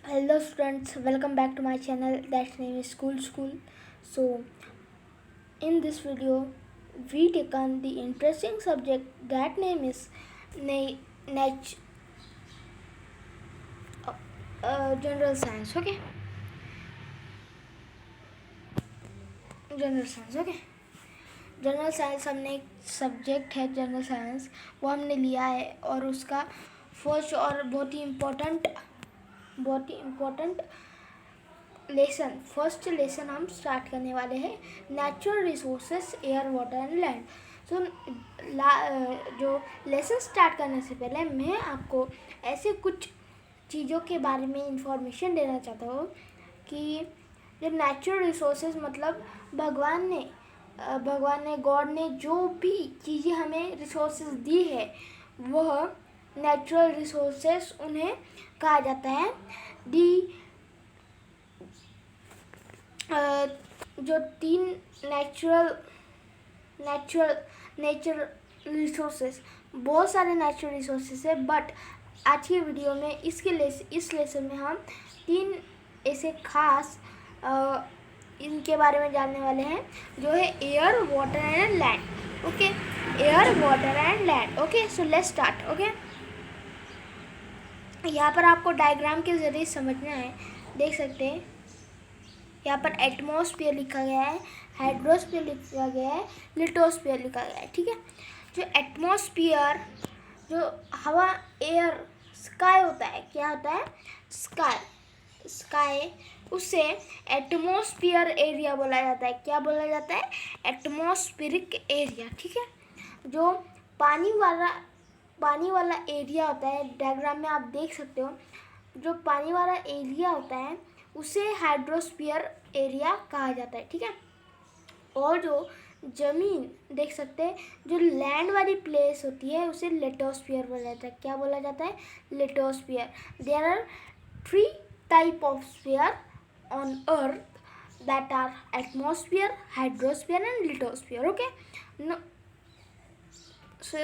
Hello students, welcome back to my channel that name is School. So in this video we take on the interesting subject that name is na- nat- general science. Okay, general science. Okay, general science हमने एक subject है general science, वो हमने लिया है और उसका first और बहुत ही इम्पोर्टेंट फर्स्ट लेसन हम स्टार्ट करने वाले हैं, natural resources air water and land. So जो लेसन स्टार्ट करने से पहले मैं आपको ऐसे कुछ चीज़ों के बारे में इंफॉर्मेशन देना चाहता हूँ कि जो नेचुरल रिसोर्सेज मतलब भगवान ने गॉड ने जो भी चीज़ें हमें रिसोर्सेज दी है वह नेचुरल रिसोर्सेज उन्हें कहा जाता है. दी जो तीन नेचुरल रिसोर्सेज, बहुत सारे नेचुरल रिसोर्सेज है, बट आज की वीडियो में इस लेसन में हम तीन ऐसे खास इनके बारे में जानने वाले हैं जो है air water and land. Okay, air water and land. Okay, so let's start. Okay, यहाँ पर आपको डायग्राम के जरिए समझना है. देख सकते हैं यहाँ पर एटमॉस्फेयर लिखा गया है, हाइड्रोस्फीयर लिखा गया है, लिटोस्फीयर लिखा गया है. ठीक है, जो एटमॉस्फेयर जो हवा एयर स्काई होता है, क्या होता है स्काई, उसे एटमॉस्फेयर एरिया बोला जाता है. क्या बोला जाता है? Atmospheric area. ठीक है, जो पानी वाला एरिया होता है, डायग्राम में आप देख सकते हो, जो पानी वाला एरिया होता है उसे हाइड्रोस्फीयर एरिया कहा जाता है. ठीक है, और जो जमीन देख सकते हैं, जो लैंड वाली प्लेस होती है उसे लिटोस्फीयर बोला जाता है. क्या बोला जाता है? Lithosphere. There are 3 type of sphere on earth, that are atmosphere, hydrosphere and lithosphere. Okay, no, so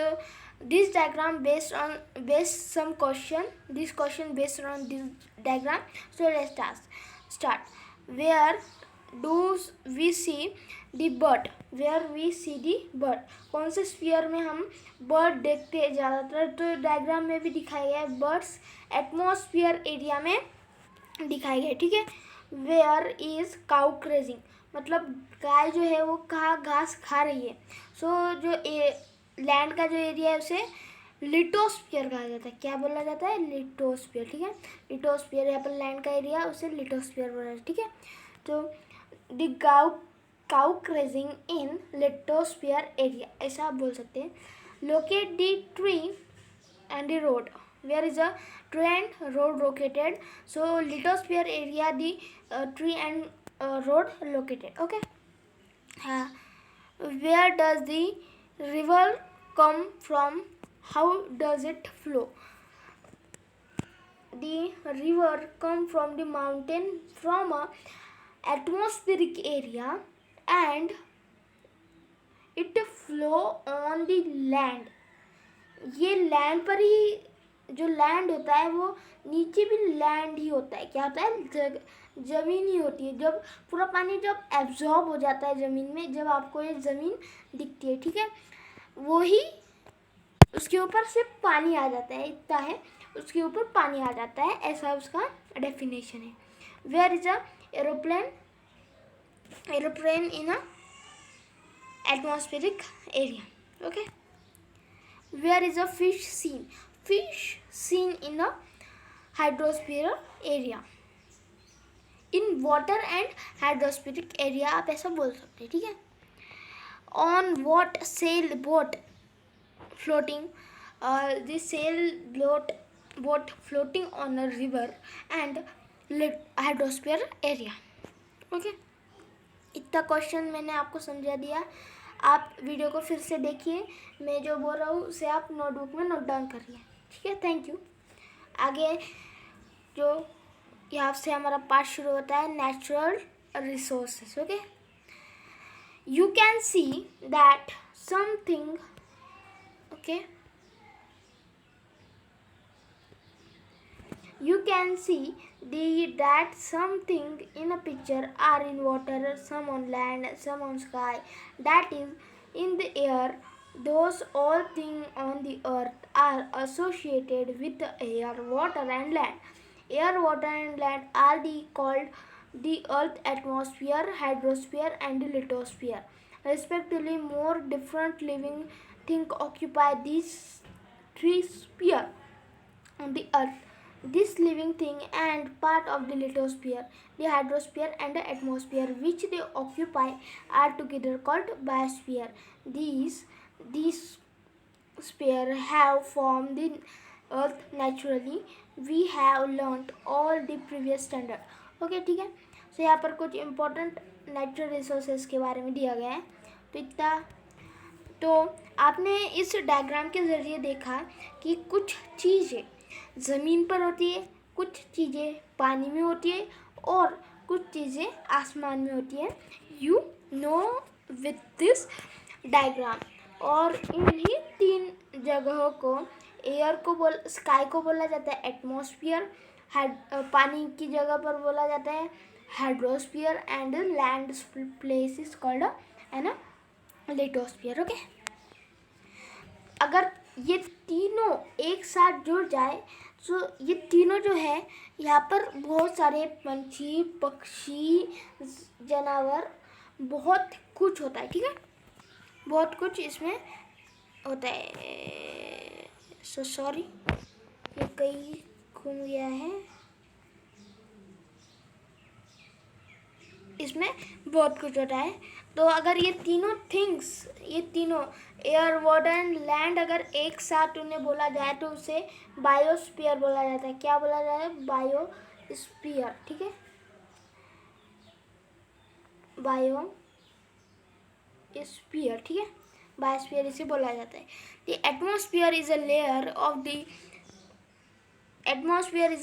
this diagram based some question, this question based on this diagram. So let's start. Where do we see the bird? Where we see the bird? कौन से sphere में हम bird देखते हैं ज़्यादातर? तो diagram में भी दिखाया गया है, बर्ड्स एटमॉस्फेयर एरिया में दिखाई गई. ठीक है, वेयर इज काउ क्रेजिंग, मतलब गाय जो है वो कहाँ घास खा रही है. सो जो लैंड का जो एरिया है उसे लिटोस्फीयर कहा जाता है. क्या बोला जाता है? लिटोस्फीयर. ठीक है, लिटोस्फीयर, यहाँ पर लैंड का एरिया उसे लिटोस्फीयर बोला जाता है. ठीक है, तो द काउ क्रेजिंग इन लिटोस्फीयर एरिया, ऐसा आप बोल सकते हैं. Locate the tree and the road. Where is a tree and road located? So lithosphere area, the tree and road located. Okay, where does the river come from? How does it flow? The river come from the mountain, from a atmospheric area, and it flow on the land. ये land पर ही, जो land होता है वो नीचे भी land ही होता है. क्या होता है? ज़मीन ही होती है. जब पूरा पानी जब एब्जॉर्ब हो जाता है ज़मीन में, जब आपको ये ज़मीन दिखती है, ठीक है, वो ही उसके ऊपर से पानी आ जाता है. इतना है, उसके ऊपर पानी आ जाता है, ऐसा उसका डेफिनेशन है. Where is a aeroplane in a atmospheric area. Okay, where is a fish seen in a hydrosphere area. in water and hydrospheric area आप ऐसा बोल सकते हैं. ठीक है, on what sail boat floating, the sail boat floating on a river and hydrosphere area. Okay, इतना question मैंने आपको समझा दिया. आप वीडियो को फिर से देखिए, मैं जो बोल रहा हूँ उसे आप नोटबुक में नोट डाउन करिए. ठीक है, थैंक यू. आगे जो यहाँ से हमारा पार्ट शुरू होता है, natural resources. Okay, you can see that something. Okay, You can see that something in a picture are in water, some on land, some on sky, that is in the air. Those all things on the earth are associated with the air, water and land. Air, water and land are called the earth atmosphere, hydrosphere and lithosphere. Respectively, more different living things occupy these three spheres on the earth. This living thing and part of the lithosphere, the hydrosphere and the atmosphere which they occupy are together called biosphere. These sphere have formed the earth naturally. We have learnt all the previous standard. Okay ठीक है. सो यहाँ पर कुछ important natural resources के बारे में दिया गया है. तो इतना तो आपने इस डायग्राम के ज़रिए देखा कि कुछ चीज़ें ज़मीन पर होती है, कुछ चीज़ें पानी में होती है और कुछ चीज़ें आसमान में होती है. You know with this diagram. और इन्हीं तीन जगहों को एयर को स्काई को बोला जाता है एटमॉस्फेयर, पानी की जगह पर बोला जाता है hydrosphere and land place is called है ना लिथोस्फीयर. ओके. अगर ये तीनों एक साथ जुड़ जाए तो ये तीनों जो है यहाँ पर बहुत सारे पंछी, पक्षी, जानवर, बहुत कुछ होता है. ठीक है, बहुत कुछ इसमें होता है. सो सॉरी, ये कहीं घूम गया है. इसमें बहुत कुछ होता है. तो अगर ये तीनों थिंग्स, ये तीनों एयर, वाटर एंड लैंड अगर एक साथ उन्हें बोला जाए तो उसे बायोस्फीयर बोला जाता है. क्या बोला जाता है? बायोस्फीयर. ठीक है, बायोस्फीयर. ठीक है, बायोस्फीयर इसे बोला जाता है. The atmosphere is a layer of the atmosphere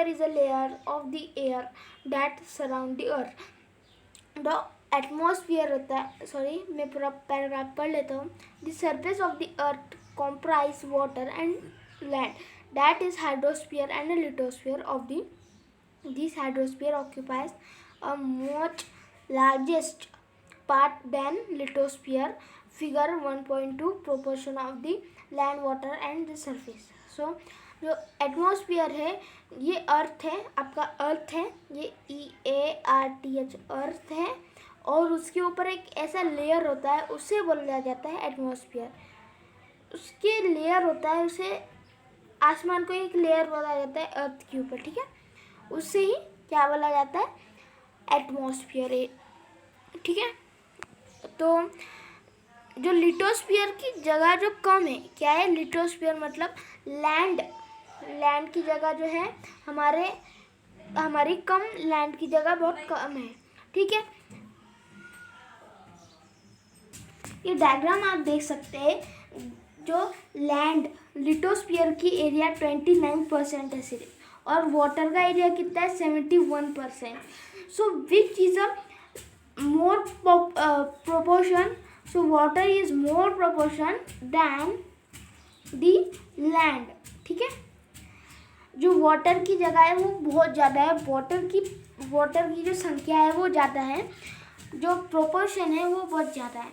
is a layer of the air that surround the earth. The atmosphere होता है, सॉरी मैं पूरा पैराग्राफ पढ़ लेता हूँ. The surface of the earth comprise water and land, that is hydrosphere and lithosphere of this hydrosphere occupies a much largest part than lithosphere. Figure 1.2 proportion of the land, water and the surface. So जो atmosphere है ये अर्थ है, आपका अर्थ है, ये EARTH अर्थ है. और उसके ऊपर एक ऐसा लेयर होता है उसे बोला जाता है एटमॉस्फेयर. उसके लेयर होता है, उसे आसमान को एक लेयर बोला जाता है अर्थ के ऊपर. ठीक है, उससे ही क्या बोला जाता है? एटमॉस्फेयर. ठीक है. तो जो लिथोस्फीयर की जगह जो कम है, क्या है लिथोस्फीयर मतलब लैंड की जगह जो है हमारी कम, लैंड की जगह बहुत कम है. ठीक है, ये डायग्राम आप देख सकते हैं. जो लैंड लिथोस्फीयर की एरिया 29% है सिर्फ, और वाटर का एरिया कितना है? 71%. So which is a more proportion. So water is more proportion than the land. ठीक है, जो वाटर की जगह है वो बहुत ज़्यादा है. वाटर की जो संख्या है वो ज़्यादा है, जो प्रोपोर्शन है वो बहुत ज़्यादा है.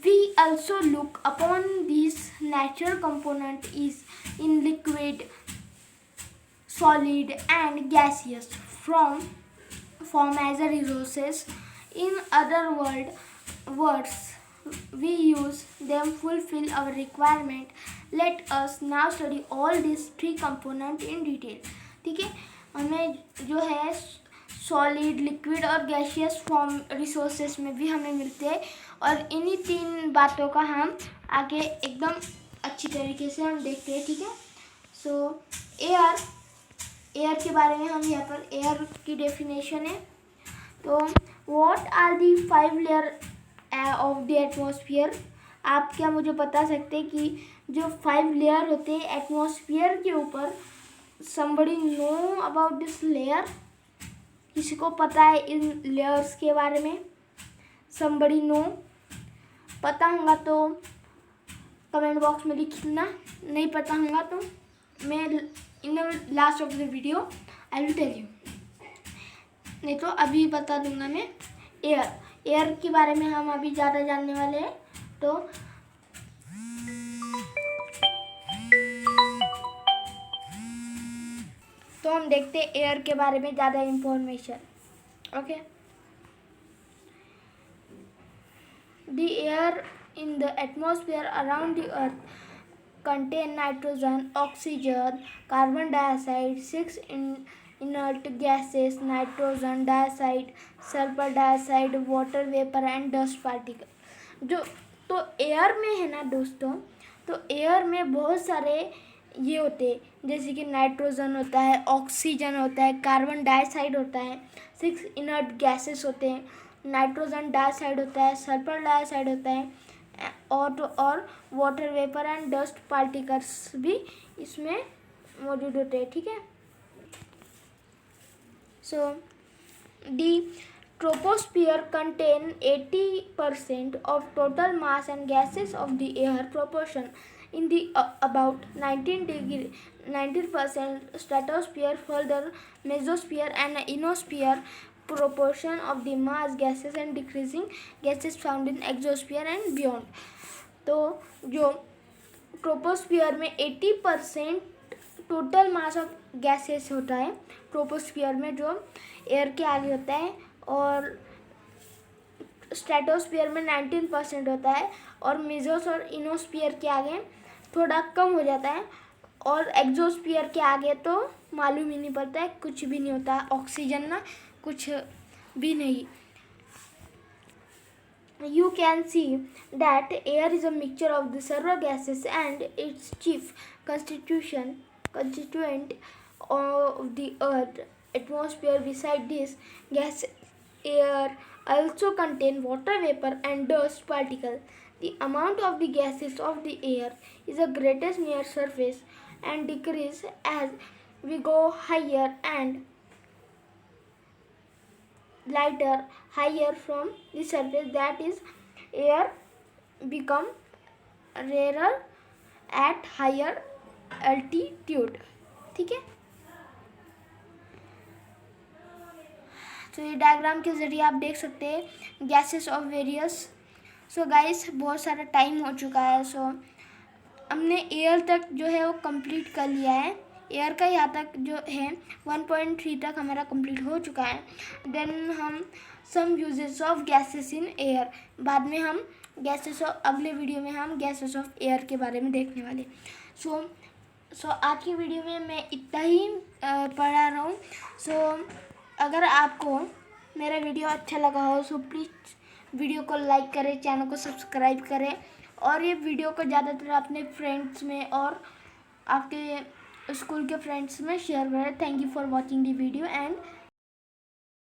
We also look upon this natural component is in liquid, solid and gaseous form as a resources. In other words we use them fulfill our requirement. Let us now study all these three components in detail. ठीक है, हमें जो है solid, liquid और gaseous form resources में भी हमें मिलते हैं. और इन्हीं तीन बातों का हम आगे एकदम अच्छी तरीके से हम देखते हैं. ठीक है. सो एयर के बारे में हम यहाँ पर एयर की डेफिनेशन है. तो what are the 5 layer of the atmosphere. आप क्या मुझे बता सकते हैं कि जो 5 लेयर होते हैं एटमॉस्फेयर के ऊपर? somebody know about this layer. किसी को पता है इन लेयर्स के बारे में? somebody know. पता होगा तो कमेंट बॉक्स में लिखना, नहीं पता होगा तो मैं in the last of the video I will tell you, नहीं तो अभी बता दूंगा मैं। एयर के बारे में हम अभी ज़्यादा जानने वाले हैं। तो हम देखते हैं एयर के बारे में ज़्यादा information. Okay, the air in the atmosphere around the earth contain nitrogen, oxygen, carbon dioxide, 6 inert gases, nitrogen dioxide, sulfur dioxide, water vapor and dust particle। जो तो एयर में है ना दोस्तों, तो एयर में बहुत सारे ये होते हैं, जैसे कि नाइट्रोजन होता है, ऑक्सीजन होता है, कार्बन डाइऑक्साइड होता है, 6 इनर्ट गैसेस होते हैं, नाइट्रोजन डाइऑक्साइड होता है, सल्फर डाइऑक्साइड होता है, और water vapour and dust particles भी इसमें मौजूद होते हैं। ठीक है, so the troposphere contain 80% of total mass and gases of the air proportion in the about 19% stratosphere, further mesosphere and ionosphere proportion of the mass gases and decreasing gases found in exosphere and beyond। तो जो troposphere में 80% total mass of gases होता है, troposphere में जो air के आगे होता है, और स्ट्रेटोस्फियर में 19% होता है, और मेजोस और इनोस्फियर के आगे थोड़ा कम हो जाता है, और एक्सोस्फियर के आगे तो मालूम ही नहीं पड़ता है, कुछ भी नहीं होता, ऑक्सीजन ना कुछ भी नहीं। You can see that air is a mixture of the several gases and its chief constituent of the earth atmosphere. Beside this gas, air also contain water vapor and dust particle। The amount of the gases of the air is the greatest near surface and decrease as we go higher and lighter higher from the surface, that is air become rarer at higher altitude। ठीक है, तो ये diagram के ज़रिए आप देख सकते हैं gases of various. So guys, बहुत सारा टाइम हो चुका है, सो हमने एयर तक जो है वो कंप्लीट कर लिया है। एयर का यहाँ तक जो है 1.3 तक हमारा कंप्लीट हो चुका है। देन हम some uses of gases in air, बाद में हम गैसेस ऑफ, अगले वीडियो में हम गैसेस ऑफ एयर के बारे में देखने वाले। सो आज की वीडियो में मैं इतना ही पढ़ा रहा हूँ। सो अगर आपको मेरा वीडियो अच्छा लगा हो, सो प्लीज़ वीडियो को लाइक करें, चैनल को सब्सक्राइब करें, और ये वीडियो को ज़्यादातर अपने फ्रेंड्स में और आपके स्कूल के फ्रेंड्स में शेयर करें। Thank you for watching the video and